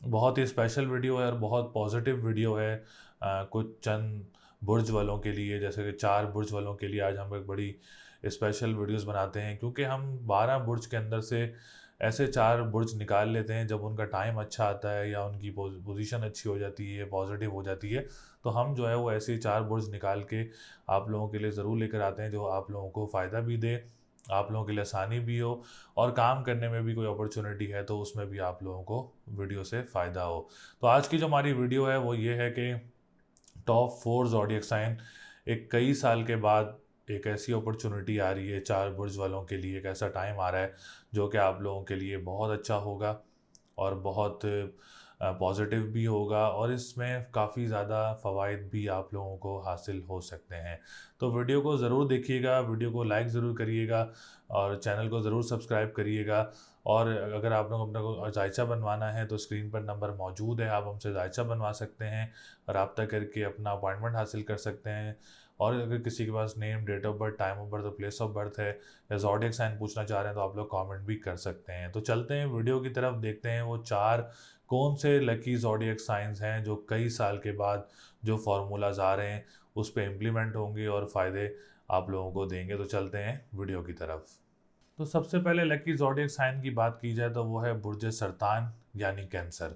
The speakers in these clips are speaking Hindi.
बहुत ही स्पेशल वीडियो है और बहुत पॉजिटिव वीडियो है। कुछ चंद बुर्ज वालों के लिए, जैसे कि 4 बुर्ज वालों के लिए आज हम एक बड़ी स्पेशल वीडियोस बनाते हैं, क्योंकि हम 12 बुर्ज के अंदर से ऐसे 4 बुर्ज निकाल लेते हैं जब उनका टाइम अच्छा आता है या उनकी पोजीशन अच्छी हो जाती है, पॉजिटिव हो जाती है। तो हम जो है वो ऐसे 4 बुर्ज निकाल के आप लोगों के लिए ज़रूर लेकर आते हैं, जो आप लोगों को फ़ायदा भी दे, आप लोगों के लिए आसानी भी हो, और काम करने में भी कोई अपॉर्चुनिटी है तो उसमें भी आप लोगों को वीडियो से फ़ायदा हो। तो आज की जो हमारी वीडियो है वो ये है कि टॉप 4 ज़ोडिएक साइन, एक कई साल के बाद एक ऐसी अपॉर्चुनिटी आ रही है 4 बुर्ज वालों के लिए। एक ऐसा टाइम आ रहा है जो कि आप लोगों के लिए बहुत अच्छा होगा और बहुत पॉजिटिव भी होगा, और इसमें काफ़ी ज़्यादा फ़वाइद भी आप लोगों को हासिल हो सकते हैं। तो वीडियो को ज़रूर देखिएगा, वीडियो को लाइक ज़रूर करिएगा और चैनल को ज़रूर सब्सक्राइब करिएगा। और अगर आप लोग अपने को जायचा बनवाना है तो स्क्रीन पर नंबर मौजूद है, आप हमसे जायचा बनवा सकते हैं, रब्ता करके अपना अपॉइंटमेंट हासिल कर सकते हैं। और अगर किसी के पास name, date of birth, time of birth और प्लेस ऑफ बर्थ है, या ज़ोडिएक साइन पूछना चाह रहे हैं, तो आप लोग कमेंट भी कर सकते हैं। तो चलते हैं वीडियो की तरफ, देखते हैं वो 4 कौन से लकी ज़ोडिएक साइंस हैं जो कई साल के बाद जो फार्मूलाज आ रहे हैं उस पे इम्प्लीमेंट होंगे और फ़ायदे आप लोगों को देंगे। तो चलते हैं वीडियो की तरफ। तो सबसे पहले लकी ज़ोडिएक साइन की बात की जाए तो वो है बुर्ज सरतान, यानी कैंसर।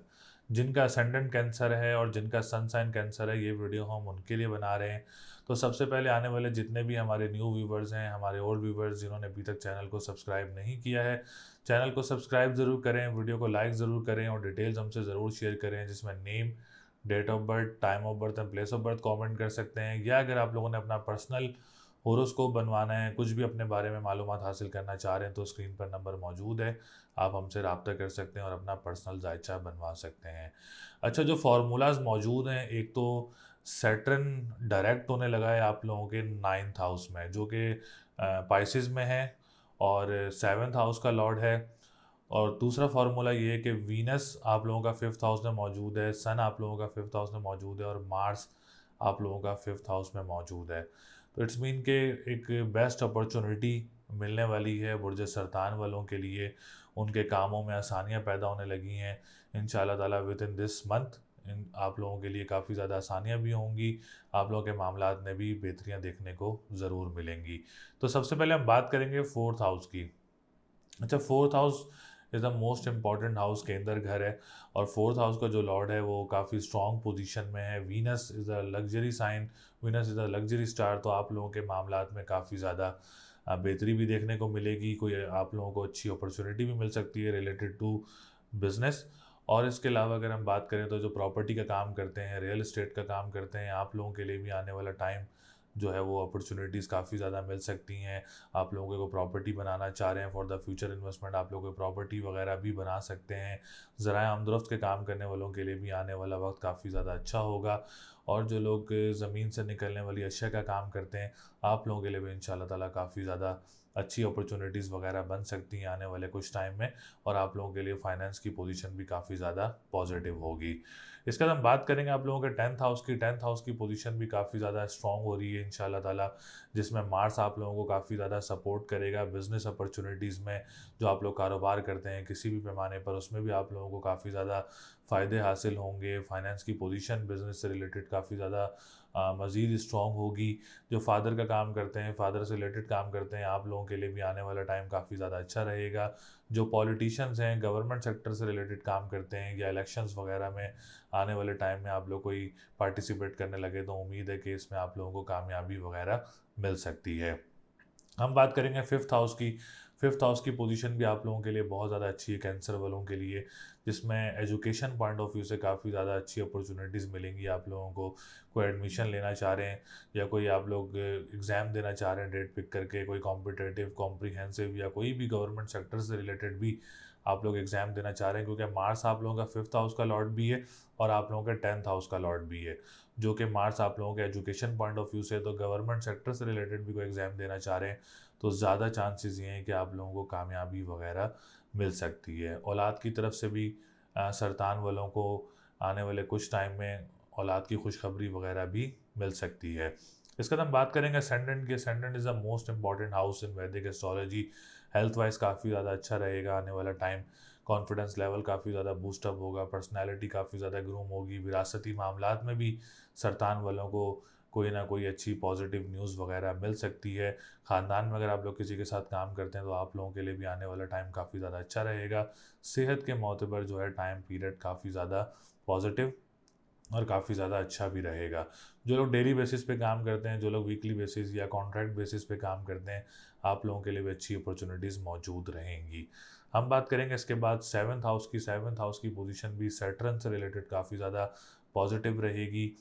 जिनका असेंडेंट कैंसर है और जिनका सन साइन कैंसर है, ये वीडियो हम उनके लिए बना रहे हैं। तो सबसे पहले आने वाले जितने भी हमारे न्यू व्यूवर्स हैं, हमारे ओल्ड व्यूवर्स जिन्होंने अभी तक चैनल को सब्सक्राइब नहीं किया है, चैनल को सब्सक्राइब ज़रूर करें, वीडियो को लाइक ज़रूर करें और डिटेल्स हमसे ज़रूर शेयर करें, जिसमें name, date of birth, time of birth and place of birth comment कर सकते हैं। या अगर आप लोगों ने अपना पर्सनल होरोस्कोप बनवाना है, कुछ भी अपने बारे में मालूमात हासिल करना चाह रहे हैं, तो स्क्रीन पर नंबर मौजूद है, आप हमसे रब्ता कर सकते हैं और अपना पर्सनल जायचा बनवा सकते हैं। अच्छा, जो फार्मूलाज मौजूद हैं, एक तो सैटर्न डायरेक्ट होने लगा है आप लोगों के 9th हाउस में, जो कि पाइसिस में है और 7th हाउस का लॉर्ड है। और दूसरा फार्मूला ये है कि वीनस आप लोगों का 5th हाउस में मौजूद है, सन आप लोगों का 5th हाउस में मौजूद है और मार्स आप लोगों का 5th हाउस में मौजूद है। तो इट्स मीन के एक बेस्ट अपॉर्चुनिटी मिलने वाली है बुर्ज सरतान वालों के लिए। उनके कामों में आसानियाँ पैदा होने लगी हैं इंशाल्लाह ताला विद इन दिस मंथ। इन आप लोगों के लिए काफ़ी ज़्यादा आसानियाँ भी होंगी, आप लोगों के मामलात में भी बेहतरियाँ देखने को ज़रूर मिलेंगी। तो सबसे पहले हम बात करेंगे 4th हाउस की। अच्छा, 4th house is the most important house, के अंदर घर है, और 4th हाउस का जो लॉर्ड है वो काफ़ी स्ट्रॉन्ग पोजीशन में है। Venus is a luxury sign, Venus is a luxury star. तो आप लोगों के मामलात में काफ़ी ज़्यादा बेहतरी भी देखने को मिलेगी, कोई आप लोगों को अच्छी अपॉर्चुनिटी भी मिल सकती है रिलेटेड टू बिजनेस। और इसके अलावा अगर हम बात करें तो जो प्रॉपर्टी का काम करते हैं, रियल इस्टेट का काम करते हैं, आप लोगों के लिए भी आने वाला टाइम जो है वो अपॉर्चुनिटीज़ काफ़ी ज़्यादा मिल सकती हैं। आप लोगों को प्रॉपर्टी बनाना चाह रहे हैं फॉर द फ्यूचर इन्वेस्टमेंट, आप लोग प्रॉपर्टी वगैरह भी बना सकते हैं। ज़राए आमदरफ्त के काम करने वालों के लिए भी आने वाला वक्त काफ़ी ज़्यादा अच्छा होगा। और जो लोग ज़मीन से निकलने वाली अशिया का काम करते हैं, आप लोगों के लिए भी इंशाल्लाह ताला काफ़ी ज़्यादा अच्छी अपॉर्चुनिटीज़ वगैरह बन सकती हैं आने वाले कुछ टाइम में, और आप लोगों के लिए फाइनेंस की पोजीशन भी काफ़ी ज़्यादा पॉजिटिव होगी। इसके बाद हम बात करेंगे आप लोगों के 10th हाउस की। 10th हाउस की पोजीशन भी काफ़ी ज़्यादा स्ट्रॉन्ग हो रही है इंशाल्लाह ताला, जिसमें मार्स आप लोगों को काफ़ी ज़्यादा सपोर्ट करेगा बिज़नेस अपॉर्चुनिटीज़ में। जो आप लोग कारोबार करते हैं किसी भी पैमाने पर, उसमें भी आप लोगों को काफ़ी ज़्यादा फ़ायदे हासिल होंगे। फाइनेंस की पोजीशन बिज़नेस से रिलेटेड काफ़ी ज़्यादा मज़ीद स्ट्रॉन्ग होगी। जो फादर का काम करते हैं, फादर से रिलेटेड काम करते हैं, आप लोगों के लिए भी आने वाला टाइम काफ़ी ज़्यादा अच्छा रहेगा। जो पॉलिटिशियंस हैं, गवर्नमेंट सेक्टर से रिलेटेड काम करते हैं, या इलेक्शंस वगैरह में आने वाले टाइम में आप लोग कोई पार्टिसिपेट करने लगे, तो उम्मीद है कि इसमें आप लोगों को कामयाबी वगैरह मिल सकती है। हम बात करेंगे 5th हाउस की। 5th हाउस की पोजीशन भी आप लोगों के लिए बहुत ज़्यादा अच्छी है कैंसर वालों के लिए, जिसमें एजुकेशन पॉइंट ऑफ व्यू से काफ़ी ज़्यादा अच्छी अपॉर्चुनिटीज़ मिलेंगी आप लोगों को। कोई एडमिशन लेना चाह रहे हैं, या कोई आप लोग एग्ज़ाम देना चाह रहे हैं डेट पिक करके, कोई कॉम्पिटिटिव, कॉम्प्रिहेंसिव, या कोई भी गवर्नमेंट सेक्टर से रिलेटेड भी आप लोग एग्ज़ाम देना चाह रहे हैं, क्योंकि मार्स आप लोगों का 5th हाउस का लॉर्ड भी है और आप लोगों के 10th हाउस का लॉर्ड भी है। जो कि मार्स आप लोगों के एजुकेशन पॉइंट ऑफ व्यू से, तो गवर्नमेंट सेक्टर से रिलेटेड भी कोई एग्ज़ाम देना चाह रहे हैं, तो ज़्यादा चांसेस ये हैं कि आप लोगों को कामयाबी वगैरह मिल सकती है। औलाद की तरफ से भी सरतान वालों को आने वाले कुछ टाइम में औलाद की खुशखबरी वगैरह भी मिल सकती है। इसके बाद हम बात करेंगे असेंडेंट की। Ascendant is the most important house in वैदिक एस्ट्रोलॉजी। हेल्थ वाइज काफ़ी ज़्यादा अच्छा रहेगा आने वाला टाइम। कॉन्फिडेंस लेवल काफ़ी ज़्यादा बूस्टअप होगा, पर्सनैलिटी काफ़ी ज़्यादा ग्रूम होगी, विरासती मामलात में भी सरतान वालों को कोई ना कोई अच्छी पॉजिटिव न्यूज़ वगैरह मिल सकती है। ख़ानदान में अगर आप लोग किसी के साथ काम करते हैं तो आप लोगों के लिए भी आने वाला टाइम काफ़ी ज़्यादा अच्छा रहेगा। सेहत के मोतबर जो है टाइम पीरियड काफ़ी ज़्यादा पॉजिटिव और काफ़ी ज़्यादा अच्छा भी रहेगा। जो लोग डेली बेसिस पे काम करते हैं, जो लोग वीकली बेसिस या कॉन्ट्रैक्ट बेसिस पे काम करते हैं, आप लोगों के लिए भी अच्छी अपॉर्चुनिटीज़ मौजूद रहेंगी। हम बात करेंगे इसके बाद सेवन्थ हाउस की पोजीशन भी सैटर्न से रिलेटेड काफ़ी ज़्यादा पॉजिटिव रहेगी।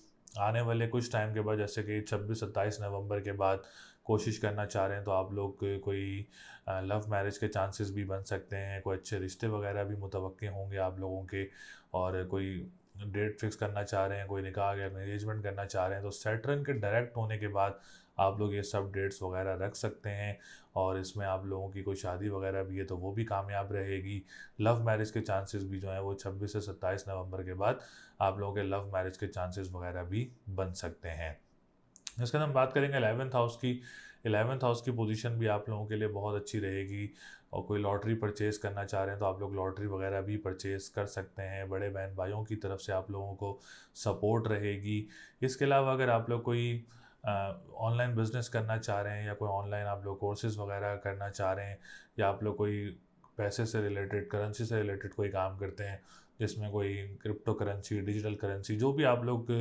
आने वाले कुछ टाइम के बाद जैसे कि 26-27 नवंबर के बाद कोशिश करना चाह रहे हैं तो आप लोग कोई लव मैरिज के चांसेस भी बन सकते हैं, कोई अच्छे रिश्ते वगैरह भी मुतवक्के होंगे आप लोगों के, और कोई डेट फिक्स करना चाह रहे हैं, कोई निकाह या एंगेजमेंट करना चाह रहे हैं तो सैटर्न के डायरेक्ट होने के बाद आप लोग ये सब डेट्स वगैरह रख सकते हैं, और इसमें आप लोगों की कोई शादी वगैरह भी है तो वो भी कामयाब रहेगी। लव मैरिज के चांसेस भी जो हैं वो 26 से 27 नवंबर के बाद आप लोगों के लव मैरिज के चांसेस वगैरह भी बन सकते हैं। इसके बाद हम बात करेंगे 11th हाउस की। 11th हाउस की पोजीशन भी आप लोगों के लिए बहुत अच्छी रहेगी, और कोई लॉटरी परचेज़ करना चाह रहे हैं तो आप लोग लॉटरी वगैरह भी परचेज़ कर सकते हैं। बड़े बहन भाइयों की तरफ से आप लोगों को सपोर्ट रहेगी। इसके अलावा अगर आप लोग कोई ऑनलाइन बिज़नेस करना चाह रहे हैं, या कोई ऑनलाइन आप लोग कोर्सेज़ वगैरह करना चाह रहे हैं, या आप लोग कोई पैसे से रिलेटेड, करेंसी से रिलेटेड कोई काम करते हैं, जिसमें कोई क्रिप्टो करेंसी, डिजिटल करेंसी, जो भी आप लोग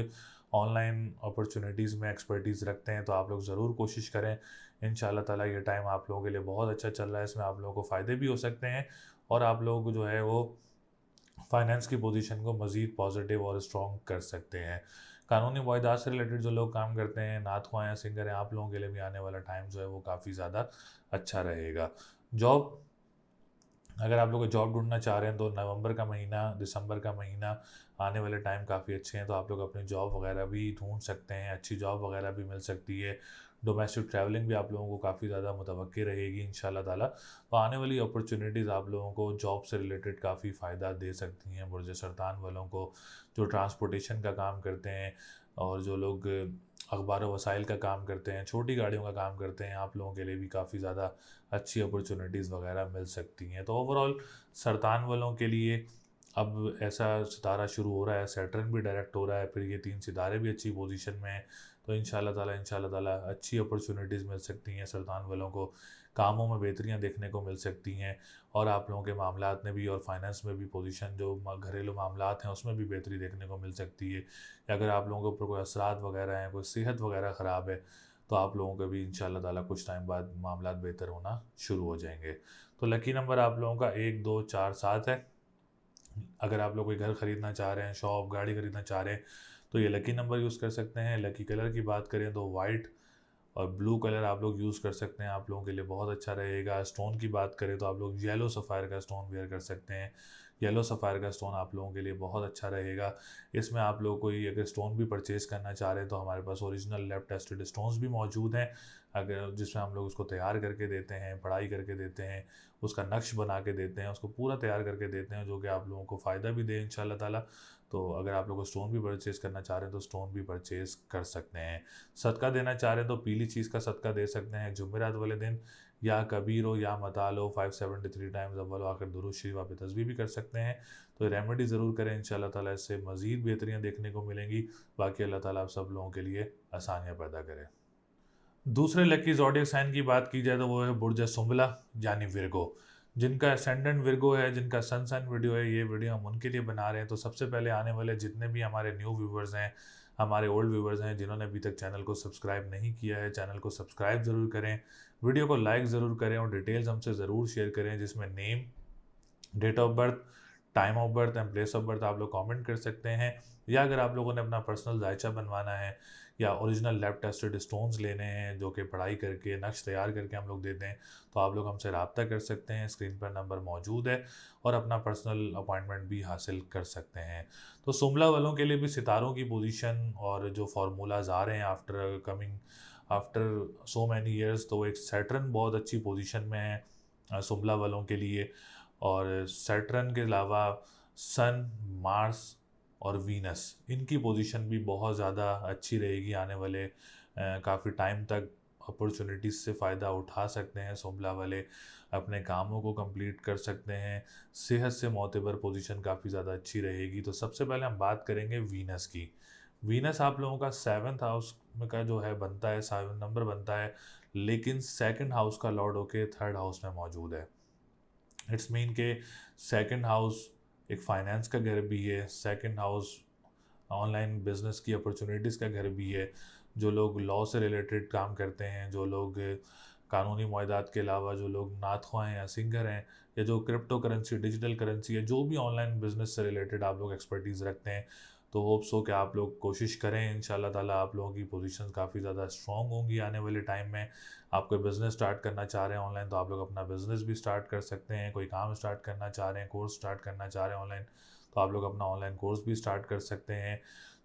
ऑनलाइन अपॉर्चुनिटीज़ में एक्सपर्टीज़ रखते हैं तो आप लोग ज़रूर कोशिश करें। इंशाल्लाह ताला ये टाइम आप लोगों के लिए बहुत अच्छा चल रहा है, इसमें आप लोगों को फ़ायदे भी हो सकते हैं, और आप लोग जो है वो फाइनेंस की पोजीशन को मज़ीद पॉजिटिव और स्ट्रॉन्ग कर सकते हैं। कानूनी मुआहदात से रिलेटेड जो लोग काम करते हैं, नात ख्वाह या सिंगर हैं, आप लोगों के लिए भी आने वाला टाइम जो है वो काफ़ी ज़्यादा अच्छा रहेगा। जॉब, अगर आप लोग जॉब ढूंढना चाह रहे हैं तो नवंबर का महीना, दिसंबर का महीना, आने वाले टाइम काफ़ी अच्छे हैं, तो आप लोग अपनी जॉब वगैरह भी ढूंढ सकते हैं, अच्छी जॉब वगैरह भी मिल सकती है। डोमेस्टिक ट्रैवलिंग भी आप लोगों को काफ़ी ज़्यादा मुतवक्की रहेगी इंशाल्लाह ताला। तो आने वाली अपॉर्चुनिटीज़ आप लोगों को जॉब से रिलेटेड काफ़ी फ़ायदा दे सकती हैं। बुर्ज सरतान वालों को, जो ट्रांसपोर्टेशन का काम करते हैं, और जो लोग अखबार वसाइल का काम करते हैं, छोटी गाड़ियों का काम करते हैं, आप लोगों के लिए भी काफ़ी ज़्यादा अच्छी अपॉर्चुनिटीज़ वगैरह मिल सकती हैं। तो ओवरऑल सरतान वालों के लिए अब ऐसा सितारा शुरू हो रहा है, सैटर्न भी डायरेक्ट हो रहा है, फिर ये 3 सितारे भी अच्छी पोजीशन में हैं, तो इंशाल्लाह ताला अच्छी अपॉर्चुनिटीज़ मिल सकती हैं सरतान वालों को, कामों में बेहतरियाँ देखने को मिल सकती हैं, और आप लोगों के मामलात में भी और फाइनेंस में भी पोजीशन, जो घरेलू मामलात हैं उसमें भी बेहतरी देखने को मिल सकती है। या अगर आप लोगों के ऊपर कोई असरात वगैरह हैं, कोई सेहत वगैरह ख़राब है, तो आप लोगों के भी इंशाल्लाह ताला कुछ टाइम बाद मामलात बेहतर होना शुरू हो जाएंगे। तो लकी नंबर आप लोगों का 1, 2, 4, 7 है। अगर आप लोग कोई घर ख़रीदना चाह रहे हैं, शॉप, गाड़ी ख़रीदना चाह रहे हैं, तो ये लकी नंबर यूज़ कर सकते हैं। लकी कलर की बात करें तो वाइट और ब्लू कलर आप लोग यूज़ कर सकते हैं, आप लोगों के लिए बहुत अच्छा रहेगा। स्टोन की बात करें तो आप लोग येलो सफ़ायर का स्टोन वेयर कर सकते हैं। येलो सफ़ायर का स्टोन आप लोगों के लिए बहुत अच्छा रहेगा। इसमें आप लोग कोई अगर स्टोन भी परचेज़ करना चाह रहे हैं तो हमारे पास ओरिजिनल लैब टेस्टेड स्टोन्स भी मौजूद हैं, अगर जिसमें हम लोग उसको तैयार करके देते हैं, पढ़ाई करके देते हैं, उसका नक्श बना के देते हैं, उसको पूरा तैयार करके देते हैं, जो कि आप लोगों को फ़ायदा भी दे इंशाल्लाह ताला। तो अगर आप लोग स्टोन भी परचेज़ करना चाह रहे हैं तो स्टोन भी परचेज़ कर सकते हैं। सदका देना चाह रहे हैं तो पीली चीज़ का सदका दे सकते हैं जुमेरात वाले दिन, या कबीरो या मतालो 573 टाइम्स अव्वल आखिर दुरूद शरीफ आप तस्बीह भी कर सकते हैं। तो रेमेडी ज़रूर करें, इंशाल्लाह ताला इससे मज़ीद बेहतरियाँ देखने को मिलेंगी। बाकी अल्लाह ताला आप सब लोगों के लिए आसानियाँ पैदा करे। दूसरे लकी ज़ोडिएक साइन की बात की जाए तो वो है बुर्ज सुंबला, यानी विर्गो। जिनका असेंडेंट विर्गो है, जिनका सन साइन वीडियो है, ये वीडियो हम उनके लिए बना रहे हैं। तो सबसे पहले आने वाले जितने भी हमारे न्यू व्यूवर्स हैं, हमारे ओल्ड व्यूवर्स हैं, जिन्होंने अभी तक चैनल को सब्सक्राइब नहीं किया है, चैनल को सब्सक्राइब ज़रूर करें, वीडियो को लाइक ज़रूर करें, और डिटेल्स हमसे ज़रूर शेयर करें, जिसमें name, date of birth, time of birth and place of birth आप लोग कमेंट कर सकते हैं। या अगर आप लोगों ने अपना पर्सनल जायचा बनवाना है, या ओरिजिनल लैब टेस्टेड स्टोन्स लेने हैं जो कि पढ़ाई करके नक्श तैयार करके हम लोग देते हैं, तो आप लोग हमसे रब्ता कर सकते हैं। स्क्रीन पर नंबर मौजूद है, और अपना पर्सनल अपॉइंटमेंट भी हासिल कर सकते हैं। तो सुमला वालों के लिए भी सितारों की पोजीशन और जो फार्मूलाज आ रहे हैं आफ्टर सो मैनी ईयर्स, तो एक सैटर्न बहुत अच्छी पोजीशन में है सुमला वालों के लिए। और सैटर्न के अलावा सन, मार्स और वीनस, इनकी पोजीशन भी बहुत ज़्यादा अच्छी रहेगी आने वाले काफ़ी टाइम तक। अपॉर्चुनिटीज़ से फ़ायदा उठा सकते हैं, सोमला वाले अपने कामों को कंप्लीट कर सकते हैं। सेहत से मोतबर पोजीशन काफ़ी ज़्यादा अच्छी रहेगी। तो सबसे पहले हम बात करेंगे वीनस की। वीनस आप लोगों का 7th हाउस में का जो है बनता है, 7 नंबर बनता है, लेकिन 2nd हाउस का लॉर्ड होके 3rd हाउस में मौजूद है। इट्स मीन के 2nd हाउस एक फाइनेंस का घर भी है, 2nd हाउस ऑनलाइन बिजनेस की अपॉर्चुनिटीज़ का घर भी है। जो लोग लॉ से रिलेटेड काम करते हैं, जो लोग कानूनी मुआहदात के अलावा जो लोग नातख़्वाह हैं या सिंगर हैं, या जो क्रिप्टो करेंसी, डिजिटल करेंसी है, जो भी ऑनलाइन बिजनेस से रिलेटेड आप लोग एक्सपर्टीज़ रखते हैं, तो होप्स हो कि आप लोग कोशिश करें। इंशाल्लाह ताला आप लोगों की पोजीशन काफ़ी ज़्यादा स्ट्रॉन्ग होंगी आने वाले टाइम में। आप कोई बिज़नेस स्टार्ट करना चाह रहे हैं ऑनलाइन, तो आप लोग अपना बिज़नेस भी स्टार्ट कर सकते हैं। कोई काम स्टार्ट करना चाह रहे हैं, कोर्स स्टार्ट करना चाह रहे हैं ऑनलाइन, तो आप लोग अपना ऑनलाइन कोर्स भी स्टार्ट कर सकते हैं।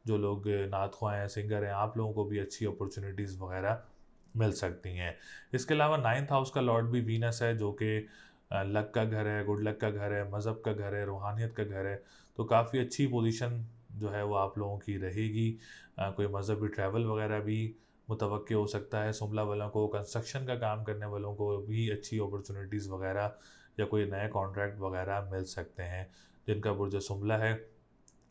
जो लोग नातख़्वाह हैं, सिंगर हैं, आप लोगों को भी अच्छी अपॉर्चुनिटीज़ वगैरह मिल सकती हैं। इसके अलावा 9th हाउस का लॉर्ड भी वीनस है, जो कि लक का घर है, गुड लक का घर है, मज़हब का घर है, रूहानियत का घर है। तो काफ़ी अच्छी पोजीशन जो है वो आप लोगों की रहेगी। कोई मज़हबी ट्रैवल वगैरह भी मुतवक्के हो सकता है। सुमला वालों को, कंस्ट्रक्शन का काम करने वालों को भी अच्छी अपॉर्चुनिटीज़ वगैरह या कोई नए कॉन्ट्रैक्ट वगैरह मिल सकते हैं, जिनका बुर्ज सुमला है।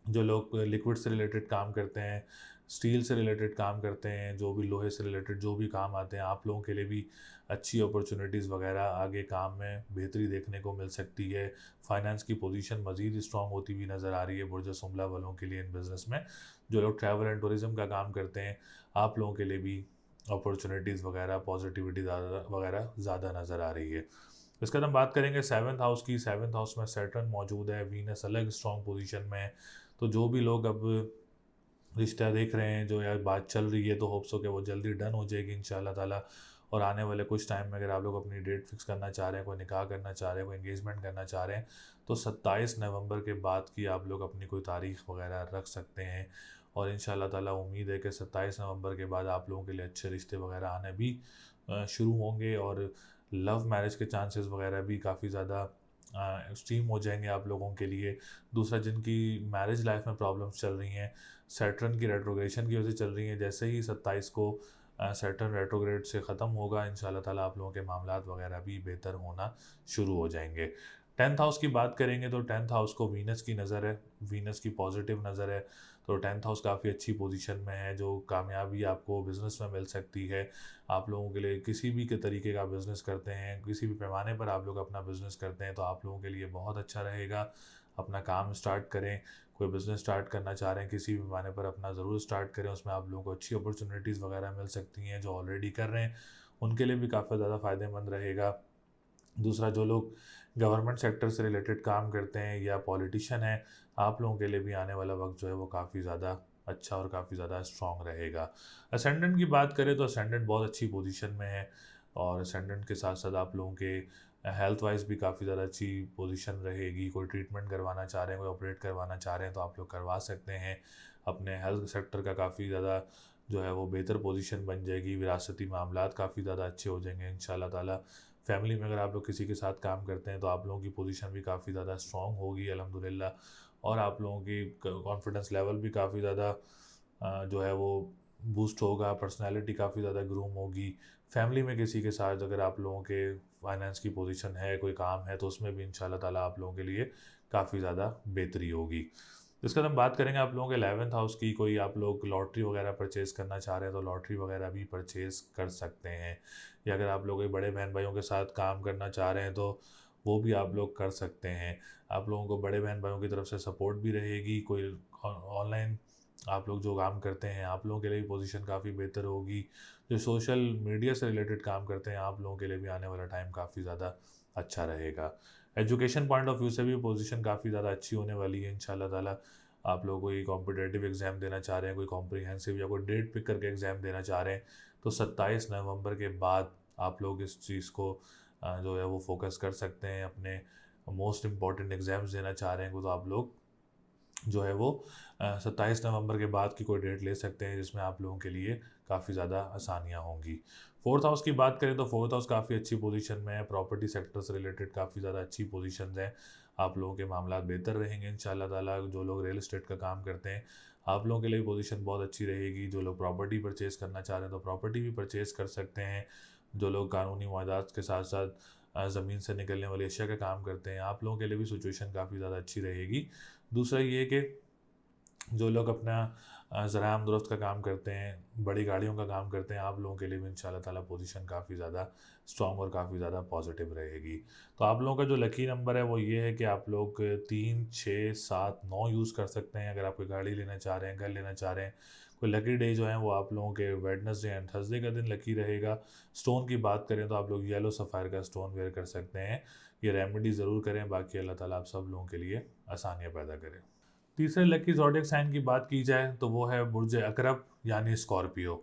जो लोग लिक्विड से रिलेटेड काम करते हैं, स्टील से रिलेटेड काम करते हैं, जो भी लोहे से रिलेटेड जो भी काम आते हैं, आप लोगों के लिए भी अच्छी अपॉर्चुनिटीज़ वगैरह आगे काम में बेहतरी देखने को मिल सकती है। फाइनेंस की पोजीशन मज़ीद स्ट्रॉन्ग होती हुई नज़र आ रही है बुर्ज सुमला वालों के लिए इन बिज़नेस में। जो लोग ट्रैवल एंड टूरिज़्म का काम करते हैं, आप लोगों के लिए भी अपॉर्चुनिटीज़ वगैरह, पॉजिटिविटी ज़्यादा नज़र आ रही है। इसके बाद हम बात करेंगे 7th हाउस की। 7th हाउस में सैटर्न मौजूद है, वीनस अलग स्ट्रॉन्ग पोजीशन में है। तो जो भी लोग अब रिश्ता देख रहे हैं, जो यार बात चल रही है, तो होप्स हो कि वो जल्दी डन हो जाएगी इंशाल्लाह ताला। और आने वाले कुछ टाइम में अगर आप लोग अपनी डेट फिक्स करना चाह रहे हैं, कोई निकाह करना चाह रहे हैं, कोई एंगेजमेंट करना चाह रहे हैं, तो 27 नवंबर के बाद की आप लोग अपनी कोई तारीख़ वगैरह रख सकते हैं। और इंशाल्लाह ताला उम्मीद है कि 27 नवंबर के बाद आप लोगों के लिए अच्छे रिश्ते वगैरह आने भी शुरू होंगे, और लव मैरिज के चांसेस वगैरह भी काफ़ी ज़्यादा एक्सट्रीम हो जाएंगे आप लोगों के लिए। दूसरा, जिनकी मैरिज लाइफ में प्रॉब्लम्स चल रही हैं, सैटर्न की रेट्रोग्रेशन की वजह से चल रही हैं, जैसे ही 27 को सैटर्न रेट्रोग्रेड से ख़त्म होगा, इंशाल्लाह ताला आप लोगों के मामलात वगैरह भी बेहतर होना शुरू हो जाएंगे। 10th हाउस की बात करेंगे तो 10th हाउस को वीनस की नज़र है, वीनस की पॉजिटिव नज़र है। तो 10th हाउस काफ़ी अच्छी पोजीशन में है, जो कामयाबी आपको बिज़नेस में मिल सकती है। आप लोगों के लिए किसी भी के तरीके का बिज़नेस करते हैं, किसी भी पैमाने पर आप लोग अपना बिज़नेस करते हैं, तो आप लोगों के लिए बहुत अच्छा रहेगा। अपना काम स्टार्ट करें, कोई बिज़नेस स्टार्ट करना चाह रहे हैं, किसी भी पैमाने पर अपना ज़रूर स्टार्ट करें। उसमें आप लोगों को अच्छी अपॉर्चुनिटीज़ वगैरह मिल सकती हैं। जो ऑलरेडी कर रहे हैं उनके लिए भी काफ़ी ज़्यादा फ़ायदेमंद रहेगा। दूसरा, जो लोग गवर्नमेंट सेक्टर से रिलेटेड काम करते हैं या पॉलिटिशियन हैं, आप लोगों के लिए भी आने वाला वक्त जो है वो काफ़ी ज़्यादा अच्छा और काफ़ी ज़्यादा स्ट्रॉन्ग रहेगा। असेंडेंट की बात करें तो असेंडेंट बहुत अच्छी पोजीशन में है, और असेंडेंट के साथ साथ आप लोगों के हेल्थ वाइज भी काफ़ी ज़्यादा अच्छी पोजीशन रहेगी। कोई ट्रीटमेंट करवाना चाह रहे हैं, कोई ऑपरेट करवाना चाह रहे हैं, तो आप लोग करवा सकते हैं। अपने हेल्थ सेक्टर का काफ़ी ज़्यादा जो है वो बेहतर पोजीशन बन जाएगी। विरासती मामलात काफ़ी ज़्यादा अच्छे हो जाएंगे इंशाल्लाह ताला। फैमिली में अगर आप लोग किसी के साथ काम करते हैं, तो आप लोगों की पोजीशन भी काफ़ी ज़्यादा स्ट्रॉन्ग होगी अल्हम्दुलिल्लाह। और आप लोगों की कॉन्फिडेंस लेवल भी काफ़ी ज़्यादा जो है वो बूस्ट होगा, पर्सनैलिटी काफ़ी ज़्यादा ग्रूम होगी। फैमिली में किसी के साथ अगर आप लोगों के फाइनेंस की पोजीशन है, कोई काम है, तो उसमें भी इंशाल्लाह ताला आप लोगों के लिए काफ़ी ज़्यादा बेहतरी होगी। इसके बाद हम बात करेंगे आप लोगों के 11th हाउस की। कोई आप लोग लॉटरी वगैरह परचेज़ करना चाह रहे हैं, तो लॉटरी वगैरह भी परचेज़ कर सकते हैं। या अगर आप लोग कोई बड़े बहन भाइयों के साथ काम करना चाह रहे हैं, तो वो भी आप लोग कर सकते हैं। आप लोगों को बड़े बहन भाइयों की तरफ से सपोर्ट भी रहेगी। कोई ऑनलाइन आप लोग जो काम करते हैं, आप लोगों के लिए भी पोजीशन काफ़ी बेहतर होगी। जो सोशल मीडिया से रिलेटेड काम करते हैं, आप लोगों के लिए भी आने वाला टाइम काफ़ी ज़्यादा अच्छा रहेगा। एजुकेशन पॉइंट ऑफ व्यू से भी पोजीशन काफ़ी ज़्यादा अच्छी होने वाली है इंशाल्लाह ताला। आप लोग कोई कॉम्पिटिटिव एग्ज़ाम देना चाह रहे हैं, कोई कॉम्प्रिहेंसिव या कोई डेट पिक करके एग्ज़ाम देना चाह रहे हैं, तो 27 नवंबर के बाद आप लोग इस चीज़ को जो है वो फोकस कर सकते हैं। अपने मोस्ट इम्पॉर्टेंट एग्ज़ाम्स देना चाह रहे हैं, तो आप लोग जो है वो 27 नवंबर के बाद की कोई डेट ले सकते हैं, जिसमें आप लोगों के लिए काफ़ी ज़्यादा आसानियाँ होंगी। 4th हाउस की बात करें तो 4th हाउस काफ़ी अच्छी पोजीशन में है। प्रॉपर्टी सेक्टर से रिलेटेड काफ़ी ज़्यादा अच्छी पोजीशंस हैं। आप लोगों के मामला बेहतर रहेंगे इंशाल्लाह ताला। जो लोग रियल इस्टेट का काम करते हैं, आप लोगों के लिए पोजीशन बहुत अच्छी रहेगी। जो लोग प्रॉपर्टी परचेज़ करना चाह रहे हैं तो प्रॉपर्टी भी परचेज़ कर सकते हैं। जो लोग कानूनी मुआहदात के साथ साथ ज़मीन से निकलने वाली अशिया का काम करते हैं, आप लोगों के लिए भी सिचुएशन काफ़ी ज़्यादा अच्छी रहेगी। दूसरा ये है कि जो लोग अपना ज़राए दुरुस्त का काम करते हैं, बड़ी गाड़ियों का काम करते हैं, आप लोगों के लिए भी इंशाल्लाह ताला पोजीशन काफ़ी ज़्यादा स्ट्रॉन्ग और काफ़ी ज़्यादा पॉजिटिव रहेगी। तो आप लोगों का जो लकी नंबर है वो ये है कि आप लोग 3, 6, 7, 9 यूज़ कर सकते हैं अगर आप कोई गाड़ी लेना चाह रहे हैं, घर लेना चाह रहे हैं। कोई लकी डे जो है वो आप लोगों के वेडनेसडे एंड थर्सडे का दिन लकी रहेगा। स्टोन की बात करें तो आप लोग येलो सफ़ायर का स्टोन वेयर कर सकते हैं। ये रेमेडी ज़रूर करें, बाकी अल्लाह ताला आप सब लोगों के लिए आसानियाँ पैदा करें। तीसरे लकी ज़ोडिएक साइन की बात की जाए तो वो है बुर्ज अकरब यानी स्कॉर्पियो।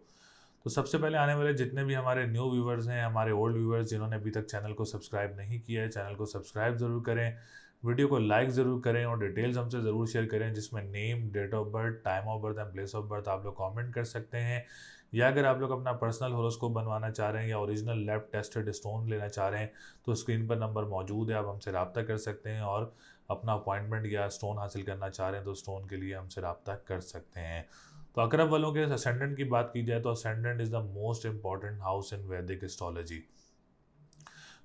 तो सबसे पहले आने वाले जितने भी हमारे न्यू व्यूवर्स हैं, हमारे ओल्ड व्यूवर्स जिन्होंने अभी तक चैनल को सब्सक्राइब नहीं किया है, चैनल को सब्सक्राइब ज़रूर करें, वीडियो को लाइक ज़रूर करें और डिटेल्स हमसे ज़रूर शेयर करें, जिसमें name, date of birth, time of birth and place of birth आप लोग कमेंट कर सकते हैं। या अगर आप लोग अपना पर्सनल होरोस्कोप बनवाना चाह रहे हैं या ओरिजिनल लैब टेस्टेड स्टोन लेना चाह रहे हैं तो स्क्रीन पर नंबर मौजूद है, आप हमसे रब्ता कर सकते हैं। और अपना अपॉइंटमेंट या स्टोन हासिल करना चाह रहे हैं तो स्टोन के लिए हमसे रब्ता कर सकते हैं। तो अकरब वालों के असेंडेंट की बात की जाए तो ascendant is the most important house in वैदिक एस्ट्रोलॉजी,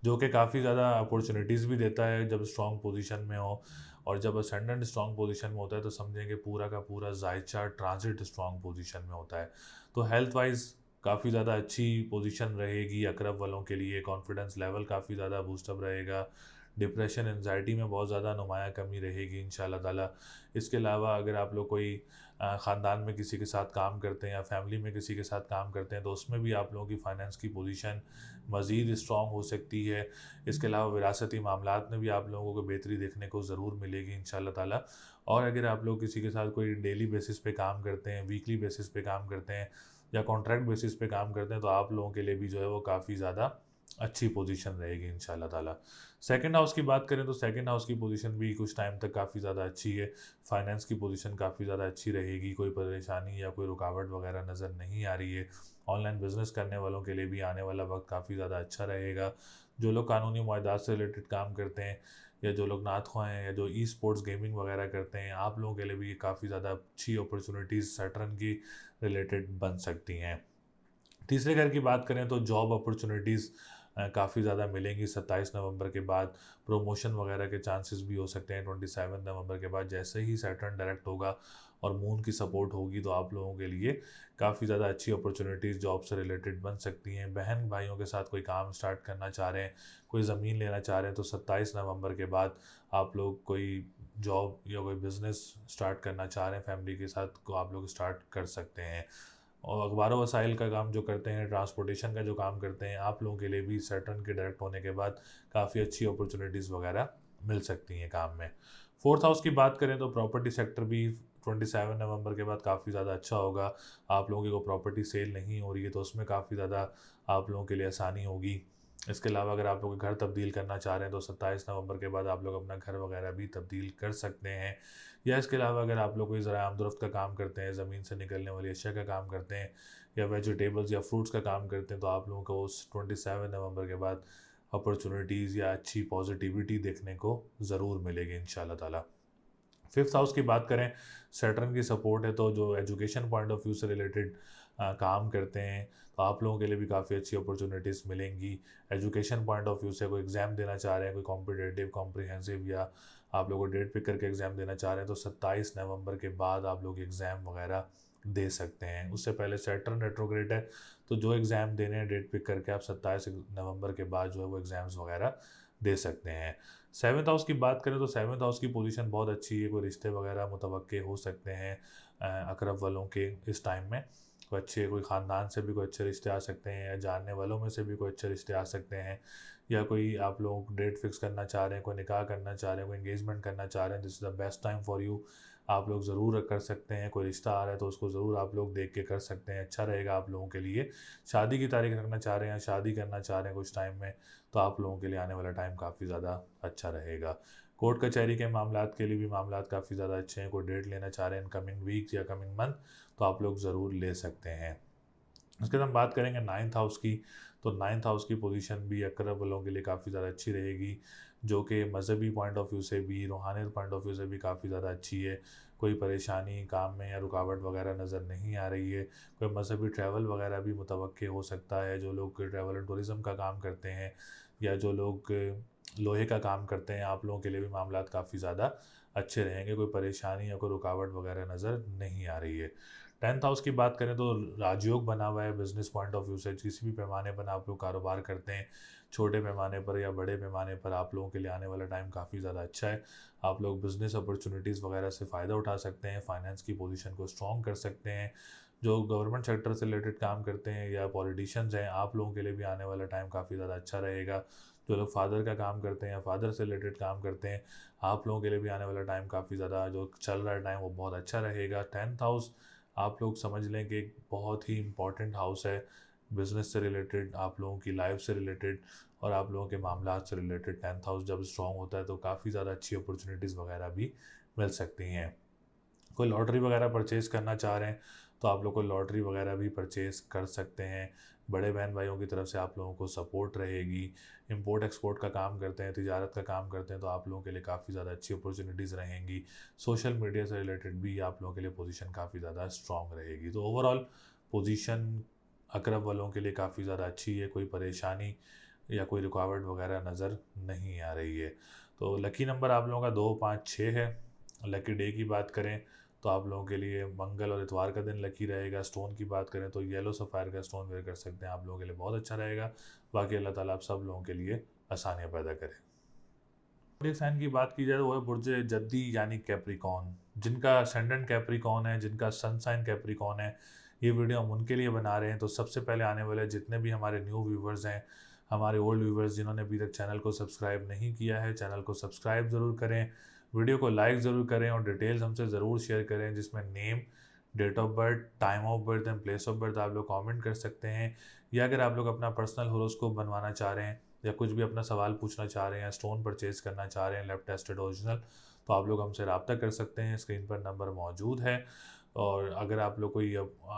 जो कि काफ़ी ज़्यादा अपॉर्चुनिटीज़ भी देता है जब स्ट्रॉन्ग पोजीशन में हो। और जब असेंडेंट स्ट्रॉन्ग पोजीशन में होता है तो समझें कि पूरा का पूरा जायचा ट्रांजिट स्ट्रॉन्ग पोजीशन में होता है। तो हेल्थ वाइज काफ़ी ज़्यादा अच्छी पोजीशन रहेगी अकरब वालों के लिए। कॉन्फिडेंस लेवल काफ़ी ज़्यादा बूस्टअप रहेगा। डिप्रेशन एंजाइटी में बहुत ज़्यादा नुमाया कमी रहेगी इंशाल्लाह ताला। इसके अलावा अगर आप लोग कोई ख़ानदान में किसी के साथ काम करते हैं या फैमिली में किसी के साथ काम करते हैं तो उसमें भी आप लोगों की फ़ाइनेंस की पोजीशन मज़ीद स्ट्रॉन्ग हो सकती है। इसके अलावा विरासती मामलात में भी आप लोगों को बेहतरी देखने को ज़रूर मिलेगी इंशाल्लाह ताला। और अगर आप लोग किसी के साथ कोई डेली बेसिस पे काम करते हैं, वीकली बेसिस पे काम करते हैं या कॉन्ट्रैक्ट बेसिस पे काम करते हैं तो आप लोगों के लिए भी जो है वो काफ़ी ज़्यादा अच्छी पोजीशन रहेगी इंशाल्लाह ताला। सेकंड हाउस की बात करें तो सेकंड हाउस की पोजीशन भी कुछ टाइम तक काफ़ी ज़्यादा अच्छी है। फाइनेंस की पोजीशन काफ़ी ज़्यादा अच्छी रहेगी, कोई परेशानी या कोई रुकावट वगैरह नज़र नहीं आ रही है। ऑनलाइन बिजनेस करने वालों के लिए भी आने वाला वक्त काफ़ी ज़्यादा अच्छा रहेगा। जो लोग कानूनी मुआहदात से रिलेटेड काम करते हैं या जो लोग नात ख्वाह हैं या जो ई स्पोर्ट्स गेमिंग वगैरह करते हैं, आप लोगों के लिए भी काफ़ी ज़्यादा अच्छी अपॉर्चुनिटीज़ सैटर्न की रिलेटेड बन सकती हैं। तीसरे घर की बात करें तो जॉब अपॉर्चुनिटीज़ काफ़ी ज़्यादा मिलेंगी 27 नवंबर के बाद। प्रमोशन वगैरह के चांसेस भी हो सकते हैं 27 नवंबर के बाद। जैसे ही सैटर्न डायरेक्ट होगा और मून की सपोर्ट होगी तो आप लोगों के लिए काफ़ी ज़्यादा अच्छी अपॉर्चुनिटीज़ जॉब से रिलेटेड बन सकती हैं। बहन भाइयों के साथ कोई काम स्टार्ट करना चाह रहे हैं, कोई ज़मीन लेना चाह रहे हैं तो 27 नवंबर के बाद आप लोग कोई जॉब या कोई बिज़नेस स्टार्ट करना चाह रहे हैं फैमिली के साथ तो आप लोग स्टार्ट कर सकते हैं। और अखबार वसाइल का काम जो करते हैं, ट्रांसपोर्टेशन का जो काम करते हैं, आप लोगों के लिए भी सैटर्न के डायरेक्ट होने के बाद काफ़ी अच्छी अपॉर्चुनिटीज़ वगैरह मिल सकती हैं काम में। फोर्थ हाउस की बात करें तो प्रॉपर्टी सेक्टर भी 27 नवंबर के बाद काफ़ी ज़्यादा अच्छा होगा। आप लोगों की को प्रॉपर्टी सेल नहीं हो रही है तो उसमें काफ़ी ज़्यादा आप लोगों के लिए आसानी होगी। इसके अलावा अगर आप लोग घर तब्दील करना चाह रहे हैं तो 27 नवंबर के बाद आप लोग अपना घर वगैरह भी तब्दील कर सकते हैं। या इसके अलावा अगर आप लोग कोई ज़राए आमदोरफ़्त का काम करते हैं, ज़मीन से निकलने वाली अशिया का काम करते हैं या वेजिटेबल्स या फ्रूट्स का काम करते हैं तो आप लोगों को उस 27 नवंबर के बाद अपॉर्चुनिटीज़ या अच्छी पॉजिटिविटी देखने को ज़रूर मिलेगी इंशाल्लाह ताला। फिफ्थ हाउस की बात करें, सैटर्न की सपोर्ट है तो जो एजुकेशन पॉइंट ऑफ व्यू से रिलेटेड काम करते हैं तो आप लोगों के लिए भी काफ़ी अच्छी अपॉर्चुनिटीज़ मिलेंगी। एजुकेशन पॉइंट ऑफ व्यू से कोई एग्ज़ाम देना चाह रहे हैं, कोई कॉम्पिटिटिव कॉम्प्रिहेंसिव या आप लोग को डेट पिक करके एग्ज़ाम देना चाह रहे हैं तो 27 नवंबर के बाद आप लोग एग्ज़ाम वगैरह दे सकते हैं। उससे पहले सैटर्न रेट्रोग्रेड है तो जो एग्ज़ाम देने हैं डेट पिक करके आप 27 नवंबर के बाद जो है वो एग्ज़ाम्स वगैरह दे सकते हैं। सेवन्थ हाउस की बात करें तो सेवन्थ हाउस की पोजीशन बहुत अच्छी है, कोई रिश्ते वगैरह मुतवक्के हो सकते हैं अकरब वालों के इस टाइम में। कोई ख़ानदान से भी कोई अच्छे रिश्ते आ सकते हैं या जानने वालों में से भी कोई अच्छे रिश्ते आ सकते हैं। या कोई आप लोग डेट फिक्स करना चाह रहे हैं, कोई निकाह करना चाह रहे हैं, कोई एंगेजमेंट करना चाह रहे हैं, this is the best time for you. आप लोग ज़रूर कर सकते हैं। कोई रिश्ता आ रहा है तो उसको ज़रूर आप लोग देख के कर सकते हैं, अच्छा रहेगा आप लोगों के लिए। शादी की तारीख रखना चाह रहे हैं, शादी करना चाह रहे हैं कुछ टाइम में तो आप लोगों के लिए आने वाला टाइम काफ़ी ज़्यादा अच्छा रहेगा। कोर्ट कचहरी के मामलात के लिए भी मामलात काफ़ी ज़्यादा अच्छे हैं। कोई डेट लेना चाह रहे हैं इन कमिंग वीक्स या कमिंग मंथ तो आप लोग ज़रूर ले सकते हैं। उसके बाद हम बात करेंगे नाइन्थ हाउस की। तो नाइन्थ हाउस की पोजीशन भी अकरब वालों के लिए काफ़ी ज़्यादा अच्छी रहेगी। जो कि मज़हबी पॉइंट ऑफ व्यू से भी, रूहानियत पॉइंट ऑफ व्यू से भी काफ़ी ज़्यादा अच्छी है। कोई परेशानी काम में या रुकावट वगैरह नज़र नहीं आ रही है। कोई मज़हबी ट्रैवल वगैरह भी मुतवक्के हो सकता है, जो लोग ट्रैवल एंड टूरिज़्म का काम करते हैं या जो लोग लोहे का काम करते हैं, आप लोगों के लिए भी मामलात काफ़ी ज़्यादा अच्छे रहेंगे। कोई परेशानी या कोई रुकावट वगैरह नज़र नहीं आ रही है। 10th हाउस की बात करें तो राजयोग बना हुआ है बिज़नेस पॉइंट ऑफ व्यू से। किसी भी पैमाने पर आप लोग कारोबार करते हैं, छोटे पैमाने पर या बड़े पैमाने पर, आप लोगों के लिए आने वाला टाइम काफ़ी ज़्यादा अच्छा है। आप लोग बिज़नेस अपॉर्चुनिटीज़ वगैरह से फ़ायदा उठा सकते हैं, फाइनेंस की पोजीशन को स्ट्रॉन्ग कर सकते हैं। जो गवर्नमेंट सेक्टर से रिलेटेड काम करते हैं या पॉलिटिशियंस हैं, आप लोगों के लिए भी आने वाला टाइम काफ़ी ज़्यादा अच्छा रहेगा। जो लोग फादर का काम करते हैं या फादर से रिलेटेड काम करते हैं, आप लोगों के लिए भी आने वाला टाइम काफ़ी ज़्यादा जो चल रहा है टाइम वो बहुत अच्छा रहेगा। 10th हाउस आप लोग समझ लें कि एक बहुत ही इम्पॉर्टेंट हाउस है बिज़नेस से रिलेटेड, आप लोगों की लाइफ से रिलेटेड और आप लोगों के मामलात से रिलेटेड। 10th हाउस जब स्ट्रॉन्ग होता है तो काफ़ी ज़्यादा अच्छी अपॉर्चुनिटीज़ वगैरह भी मिल सकती हैं। कोई लॉटरी वगैरह परचेज़ करना चाह रहे हैं तो आप लोग को लॉटरी वगैरह भी परचेज़ कर सकते हैं। बड़े बहन भाइयों की तरफ से आप लोगों को सपोर्ट रहेगी। इंपोर्ट एक्सपोर्ट का काम करते हैं, तिजारत का काम करते हैं तो आप लोगों के लिए काफ़ी ज़्यादा अच्छी अपॉर्चुनिटीज़ रहेंगी। सोशल मीडिया से रिलेटेड भी आप लोगों के लिए पोजीशन काफ़ी ज़्यादा स्ट्रॉन्ग रहेगी। तो ओवरऑल पोजीशन अकरब वालों के लिए काफ़ी ज़्यादा अच्छी है। कोई परेशानी या कोई रुकावट वगैरह नज़र नहीं आ रही है। तो लकी नंबर आप लोगों का 2, 5, 6 है। लकी डे की बात करें तो आप लोगों के लिए मंगल और इतवार का दिन लकी रहेगा। स्टोन की बात करें तो येलो सफ़ायर का स्टोन वेयर कर सकते हैं, आप लोगों के लिए बहुत अच्छा रहेगा। बाकी अल्लाह ताला आप सब लोगों के लिए आसानियाँ पैदा करे। ज़ोडिएक साइन की बात की जाए तो वो है बुर्ज जद्दी यानी कैप्रिकॉर्न। जिनका असेंडेंट कैप्रिकॉर्न है, जिनका सन साइन कैप्रिकॉर्न है, ये वीडियो हम उनके लिए बना रहे हैं। तो सबसे पहले आने वाले जितने भी हमारे न्यू व्यूवर्स हैं, हमारे ओल्ड व्यूवर्स जिन्होंने अभी तक चैनल को सब्सक्राइब नहीं किया है, चैनल को सब्सक्राइब ज़रूर करें, वीडियो को लाइक ज़रूर करें और डिटेल्स हमसे ज़रूर शेयर करें, जिसमें name, date of birth, time of birth and place of birth आप लोग कमेंट कर सकते हैं। या अगर आप लोग अपना पर्सनल होरोस्कोप बनवाना चाह रहे हैं या कुछ भी अपना सवाल पूछना चाह रहे हैं, स्टोन परचेज़ करना चाह रहे हैं लैब टेस्टेड ओरिजिनल, तो आप लोग हमसे रब्ता कर सकते हैं। स्क्रीन पर नंबर मौजूद है। और अगर आप लोग कोई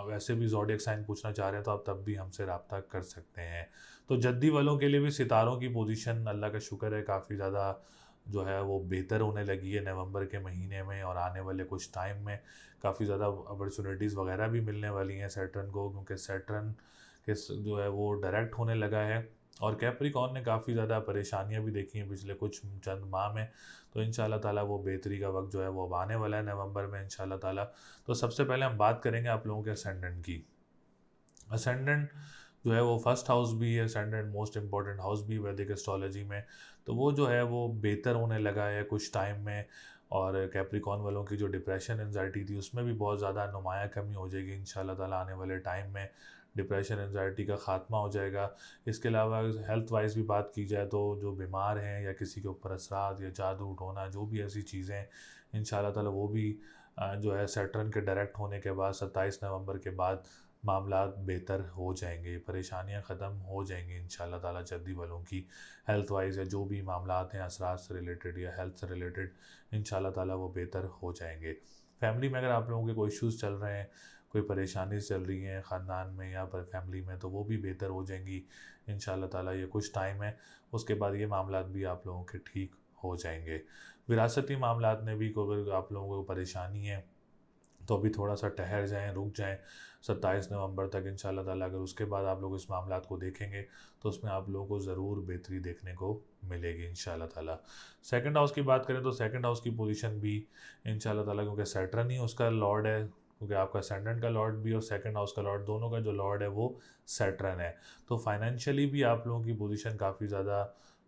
वैसे भी ज़ोडिएक साइन पूछना चाह रहे हैं तो आप तब भी हमसे रब्ता कर सकते हैं। तो जद्दी वालों के लिए भी सितारों की पोजीशन अल्लाह का शुक्र है काफ़ी ज़्यादा जो है वो बेहतर होने लगी है नवंबर के महीने में, और आने वाले कुछ टाइम में काफ़ी ज़्यादा अपॉर्चुनिटीज़ वगैरह भी मिलने वाली हैं सैटर्न को, क्योंकि सैटर्न के जो है वो डायरेक्ट होने लगा है। और कैप्रिकॉर्न ने काफ़ी ज़्यादा परेशानियां भी देखी हैं पिछले कुछ चंद माह में। तो इंशाल्लाह ताला वो बेहतरी का वक्त जो है वो अब आने वाला है नवंबर में इंशाल्लाह ताला। तो सबसे पहले हम बात करेंगे आप लोगों के असेंडेंट की। असेंडेंट जो है वो फर्स्ट हाउस भी है, असेंडेंट मोस्ट इंपॉर्टेंट हाउस भी वैदिक एस्ट्रोलॉजी में। तो वो जो है वो बेहतर होने लगा है कुछ टाइम में। और कैप्रिकॉर्न वालों की जो डिप्रेशन एंजाइटी थी उसमें भी बहुत ज़्यादा नुमाया कमी हो जाएगी इंशाल्लाह ताला आने वाले टाइम में। डिप्रेशन एंजाइटी का ख़ात्मा हो जाएगा। इसके अलावा हेल्थ वाइज भी बात की जाए तो जो बीमार हैं या किसी के ऊपर असरात या जादू टोना जो भी ऐसी चीज़ें हैं, इंशाल्लाह ताला वो भी जो है सैटर्न के डायरेक्ट होने के बाद 27 नवंबर के बाद मामलात बेहतर हो जाएंगे, परेशानियां ख़त्म हो जाएंगी इंशाल्लाह ताला। जद्दी वालों की हेल्थ वाइज या जो भी मामलात हैं असरात से रिलेटेड या हेल्थ से रिलेटेड, इंशाल्लाह ताला वो बेहतर हो जाएंगे। फैमिली में अगर आप लोगों के कोई इश्यूज़ चल रहे हैं, कोई परेशानी चल रही है ख़ानदान में या पर फैमिली में, तो वो भी बेहतर हो जाएंगी इंशाल्लाह ताला। ये कुछ टाइम है, उसके बाद ये मामलात भी आप लोगों के ठीक हो जाएंगे। विरासती मामलात में भी अगर आप लोगों को परेशानी है तो अभी थोड़ा सा ठहर जाएं, रुक जाएं 27 नवंबर तक इंशाल्लाह ताला। अगर उसके बाद आप लोग इस मामलात को देखेंगे तो उसमें आप लोगों को ज़रूर बेहतरी देखने को मिलेगी इंशाल्लाह ताला। सेकंड हाउस की बात करें तो सेकंड हाउस की पोजीशन भी इंशाल्लाह ताला, क्योंकि सैटर्न ही उसका लॉर्ड है, क्योंकि आपका असेंडेंट का लॉर्ड भी और सेकंड हाउस का लॉर्ड दोनों का जो लॉर्ड है वो सैटर्न है। तो फाइनेंशियली भी आप लोगों की पोजीशन काफ़ी ज़्यादा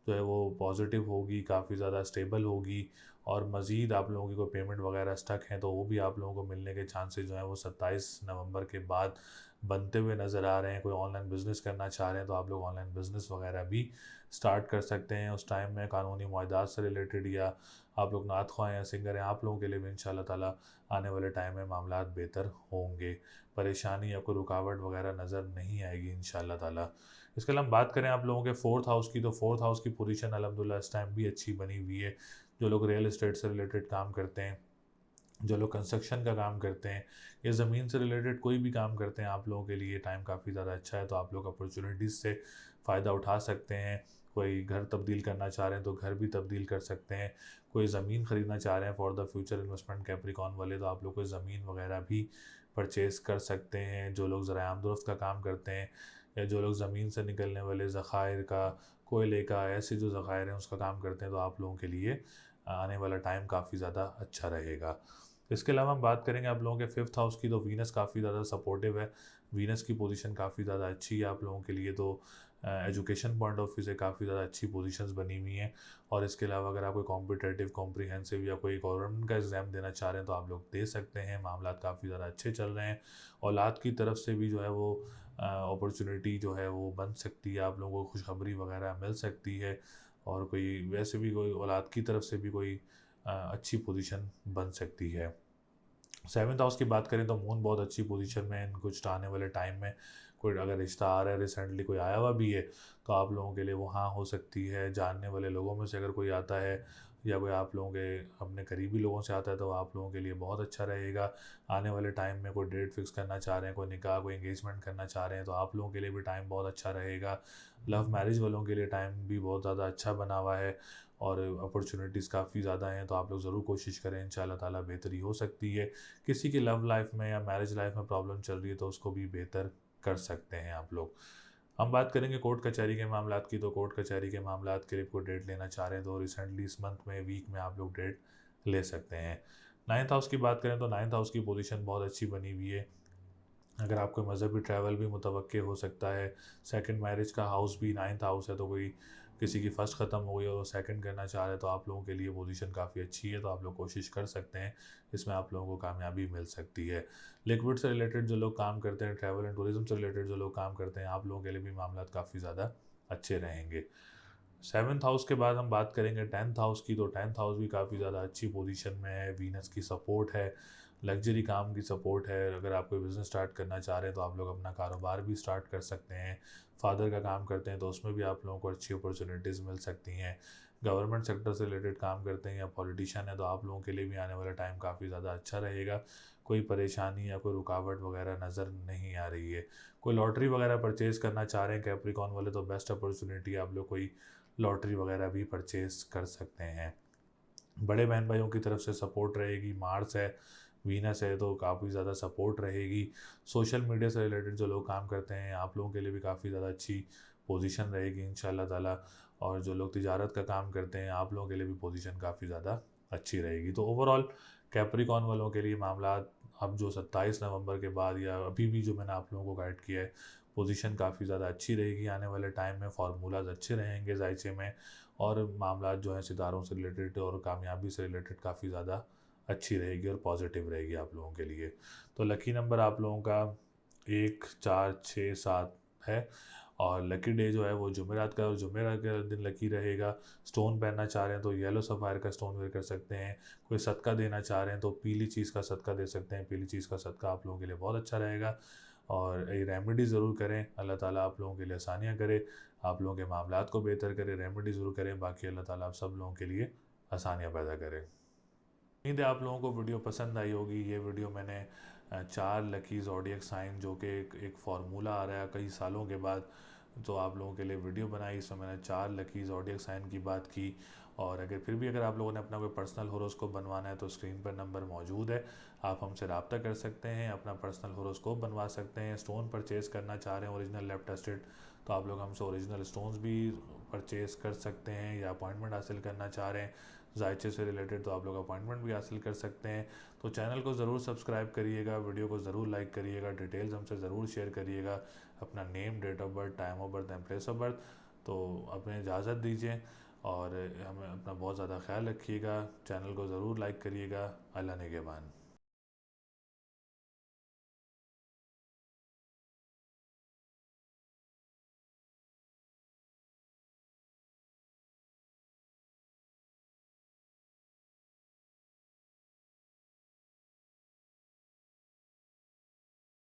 जो है वो पॉजिटिव होगी, काफ़ी ज़्यादा स्टेबल होगी। और मज़ीद आप लोगों की कोई पेमेंट वगैरह स्टक हैं तो वो भी आप लोगों को मिलने के चांसेस जो हैं वो 27 नवंबर के बाद बनते हुए नज़र आ रहे हैं। कोई ऑनलाइन बिज़नेस करना चाह रहे हैं तो आप लोग ऑनलाइन बिज़नेस वगैरह भी स्टार्ट कर सकते हैं उस टाइम में। कानूनी मुआहदात से रिलेटेड या आप लोग नात ख्वाह या सिंगर हैं, आप लोगों के लिए भी इंशाल्लाह ताला आने वाले टाइम में मामलात बेहतर होंगे। परेशानी या कोई रुकावट वगैरह नज़र नहीं आएगी इंशाल्लाह ताला। इसके अलावा हम बात करें आप लोगों के फोर्थ हाउस की, तो फोर्थ हाउस की पोजीशन अल्हम्दुलिल्लाह इस टाइम भी अच्छी बनी हुई है। जो लोग रियल इस्टेट से रिलेटेड काम करते हैं, जो लोग कंस्ट्रक्शन का काम करते हैं या ज़मीन से रिलेटेड कोई भी काम करते हैं, आप लोगों के लिए टाइम काफ़ी ज़्यादा अच्छा है। तो आप लोग अपॉर्चुनिटीज़ से फ़ायदा उठा सकते हैं। कोई घर तब्दील करना चाह रहे हैं तो घर भी तब्दील कर सकते हैं। कोई ज़मीन ख़रीदना चाह रहे हैं for the future investment Capricorn वाले, तो आप लोग कोई ज़मीन वगैरह भी परचेज़ कर सकते हैं। जो लोग ज़राए आमदोरफ़्त का काम करते हैं या जो लोग ज़मीन से निकलने वाले ज़ख़ायर का, कोयले का, ऐसे जो ज़ख़ायर हैं उसका काम करते हैं, तो आप लोगों के लिए आने वाला टाइम काफ़ी ज़्यादा अच्छा रहेगा। इसके अलावा हम बात करेंगे आप लोगों के 5th हाउस की, तो वीनस काफ़ी ज़्यादा सपोर्टिव है। वीनस की पोजीशन काफ़ी ज़्यादा अच्छी है आप लोगों के लिए, तो एजुकेशन पॉइंट ऑफ व्यू से काफ़ी ज़्यादा अच्छी पोजीशंस बनी हुई हैं। और इसके अलावा अगर आप कोई कॉम्पिटिटिव, कॉम्प्रिहेंसिव या कोई गवर्नमेंट का एग्ज़ाम देना चाह रहे हैं तो आप लोग दे सकते हैं। मामलात काफ़ी ज़्यादा अच्छे चल रहे हैं। औलाद की तरफ से भी जो है वो अपॉर्चुनिटी जो है वो बन सकती है, आप लोगों को खुशखबरी वगैरह मिल सकती है। और कोई वैसे भी कोई औलाद की तरफ से भी कोई अच्छी पोजीशन बन सकती है। 7th हाउस की बात करें तो मून बहुत अच्छी पोजीशन में है इन कुछ आने वाले टाइम में। कोई अगर रिश्ता आ रहा है, रिसेंटली कोई आया हुआ भी है, तो आप लोगों के लिए वो हाँ हो सकती है। जानने वाले लोगों में से अगर कोई आता है या कोई आप लोगों के अपने करीबी लोगों से आता है तो आप लोगों के लिए बहुत अच्छा रहेगा। आने वाले टाइम में कोई डेट फिक्स करना चाह रहे हैं, कोई निकाह, कोई एंगेजमेंट करना चाह रहे हैं, तो आप लोगों के लिए भी टाइम बहुत अच्छा रहेगा। लव मैरिज वालों के लिए टाइम भी बहुत ज़्यादा अच्छा बना हुआ है और अपॉर्चुनिटीज़ काफ़ी ज़्यादा हैं, तो आप लोग ज़रूर कोशिश करें, इंशाल्लाह ताला बेहतरी हो सकती है। किसी की लव लाइफ में या मैरिज लाइफ में प्रॉब्लम चल रही है तो उसको भी बेहतर कर सकते हैं आप लोग। हम बात करेंगे कोर्ट कचहरी के मामलात की, तो कोर्ट कचहरी के मामलात के लिए कोई डेट लेना चाह रहे हैं तो रिसेंटली इस मंथ में, वीक में आप लोग डेट ले सकते हैं। 9th हाउस की बात करें तो 9th हाउस की पोजीशन बहुत अच्छी बनी हुई है। अगर आपको मज़हबी ट्रैवल भी मुतवक्के हो सकता है। सेकंड मैरिज का हाउस भी 9th हाउस है, तो कोई किसी की फ़र्स्ट ख़त्म हो गई और सेकंड करना चाह रहे हैं तो आप लोगों के लिए पोजीशन काफ़ी अच्छी है, तो आप लोग कोशिश कर सकते हैं। इसमें आप लोगों को कामयाबी मिल सकती है। लिक्विड से रिलेटेड जो लोग काम करते हैं, ट्रैवल एंड टूरिज़्म से रिलेटेड जो लोग काम करते हैं, आप लोगों के लिए भी मामलात काफ़ी ज़्यादा अच्छे रहेंगे। 7th हाउस के बाद हम बात करेंगे 10th हाउस की, तो 10th हाउस भी काफ़ी ज़्यादा अच्छी पोजीशन में है। वीनस की सपोर्ट है, लग्जरी काम की सपोर्ट है। अगर आप कोई बिज़नेस स्टार्ट करना चाह रहे हैं तो आप लोग अपना कारोबार भी स्टार्ट कर सकते हैं। फादर का काम करते हैं तो उसमें भी आप लोगों को अच्छी अपॉर्चुनिटीज़ मिल सकती हैं। गवर्नमेंट सेक्टर से रिलेटेड काम करते हैं या पॉलिटिशियन है तो आप लोगों के लिए भी आने वाला टाइम काफ़ी ज़्यादा अच्छा रहेगा। कोई परेशानी या कोई रुकावट वगैरह नज़र नहीं आ रही है। कोई लॉटरी वगैरह परचेज़ करना चाह रहे हैं कैप्रिकॉर्न वाले, तो बेस्ट अपॉर्चुनिटी है, आप लोग कोई लॉटरी वगैरह भी परचेज़ कर सकते हैं। बड़े बहन भाइयों की तरफ से सपोर्ट रहेगी। मार्स है, वीनस है, तो काफ़ी ज़्यादा सपोर्ट रहेगी। सोशल मीडिया से रिलेटेड जो लोग काम करते हैं आप लोगों के लिए भी काफ़ी ज़्यादा अच्छी पोजीशन रहेगी इंशाल्लाह ताला। और जो लोग तिजारत का काम करते हैं आप लोगों के लिए भी पोजीशन काफ़ी ज़्यादा अच्छी रहेगी। तो ओवरऑल कैप्रिकॉर्न वालों के लिए मामलात अब जो 27 नवंबर के बाद या अभी भी जो मैंने आप लोगों को गाइड किया है, पोजीशन काफ़ी ज़्यादा अच्छी रहेगी। आने वाले टाइम में फार्मूलाज अच्छे रहेंगे जायचे में, और मामलात जो हैं सितारों से रिलेटेड और कामयाबी से रिलेटेड काफ़ी ज़्यादा अच्छी रहेगी और पॉजिटिव रहेगी आप लोगों के लिए। तो लकी नंबर आप लोगों का 1, 4, 6, 7 है। और लकी डे जो है वो जुमेरात का, जुमेरात के दिन लकी रहेगा। स्टोन पहनना चाह रहे हैं तो येलो सफ़ायर का स्टोन वेयर कर सकते हैं। कोई सदका देना चाह रहे हैं तो पीली चीज़ का सदका दे सकते हैं। पीली चीज़ का सदका आप लोगों के लिए बहुत अच्छा रहेगा। और ये रेमेडी ज़रूर करें, अल्लाह ताला आप लोगों के लिए आसानियाँ करे, आप लोगों के मामलात को बेहतर करे। रेमेडी ज़रूर करें, बाकी अल्लाह ताला आप सब लोगों के लिए आसानियाँ पैदा करे। उम्मीद है आप लोगों को वीडियो पसंद आई होगी। ये वीडियो मैंने 4 लकी ज़ोडिएक साइन, जो कि एक फार्मूला आ रहा है कई सालों के बाद, तो आप लोगों के लिए वीडियो बनाई। इसमें मैंने 4 लकी ज़ोडिएक साइन की बात की। और अगर आप लोगों ने अपना कोई पर्सनल होरोस्कोप बनवाना है तो स्क्रीन पर नंबर मौजूद है, आप हमसे रब्ता कर सकते हैं, अपना पर्सनल होरोस्कोप बनवा सकते हैं। स्टोन परचेज़ करना चाह रहे हैं ओरिजिनल लैब टेस्टेड, तो आप लोग हमसे ओरिजिनल स्टोन्स भी परचेज़ कर सकते हैं। या अपॉइंटमेंट हासिल करना चाह रहे हैं जायचे से रिलेटेड, तो आप लोग अपॉइंटमेंट भी हासिल कर सकते हैं। तो चैनल को ज़रूर सब्सक्राइब करिएगा, वीडियो को ज़रूर लाइक करिएगा, डिटेल्स हमसे ज़रूर शेयर करिएगा, अपना name, date of birth, time of birth and place of birth. तो अपने इजाज़त दीजिए और हमें अपना बहुत ज़्यादा ख्याल रखिएगा। चैनल को ज़रूर लाइक करिएगा। अल्लाह निगहबान।